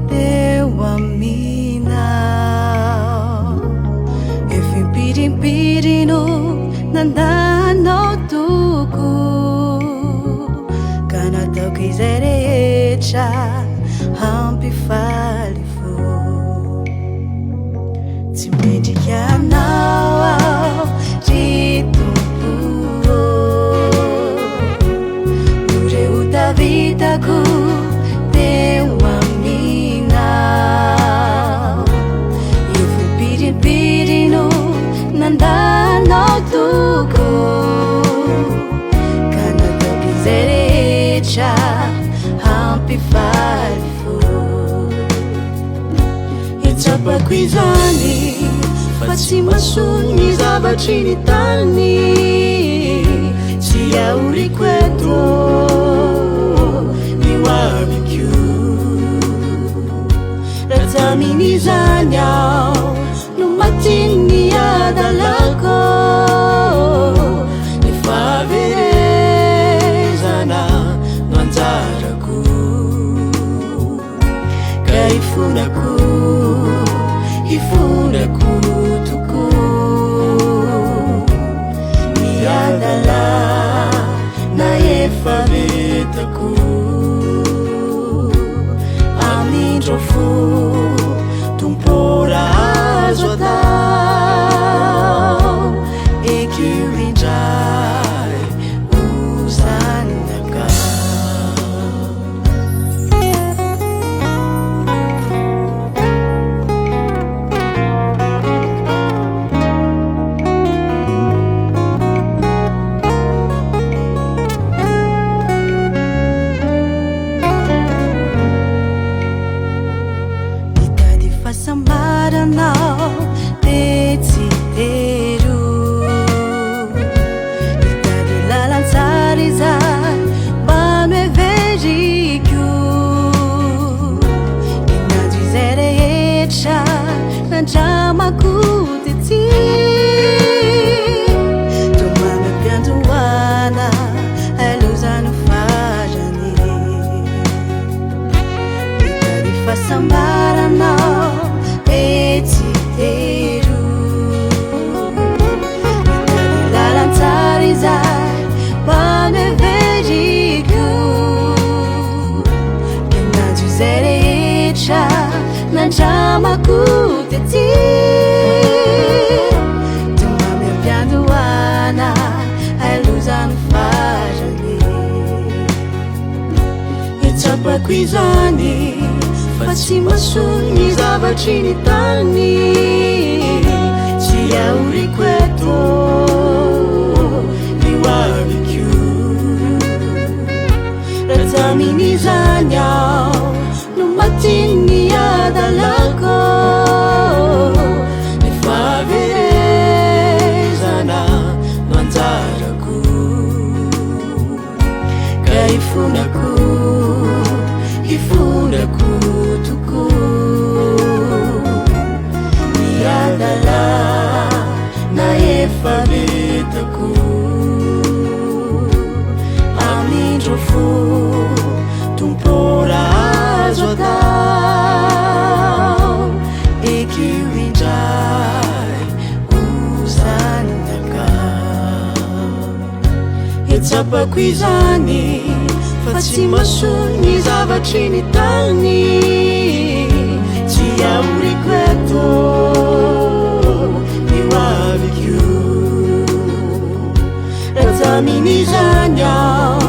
Teu aminao Efimpirimpirino nandanao toko Ka nataoko izay rehetra hampifaly fo Tsy mendrika anao aho ry tompo Noreo tavitako teu aminao Efimpirimpirino nandanao toko Ka nataoko izay rehetra hampifaly fo Hitsapako izany fa tsy mahasoa ny zavatry ny tany Tsy ahoriko eto Razamin'izany aho no matiny adalako Ny fahaverezana no anjarako Ka hifonako tokoa Ny adala na efa vetako Amindro fo tumpora azo atao Eky indray ozanaka Fahasambaranao detsitero Hitady lalantsara izany mba noeveriko Inandro izay rehetra nandramako tety Tomamy ampiandohana alozano farany Hitady fahasambaranao Detsitero Hitady lalantsara izay mba noeveriko Inandro izay rehetra nandramako tety Tomamy ampiandohana alozano farany Hitsapako izany fa tsy mahasoa ny zavatry ny tany Tsy ahoriko eto ny hoaviko Razamin'izany aho no matiny adalako Ny fahaverezana no anjarako Ka hifonako Ny adala na efa vetako Amindro fo tumpora azo atao Eky indray ozanaka Hitsapako izany fa tsy mahasoa ny zavatry ny tany Tsy ahoriko eto ny hoaviko Razamin'izany aho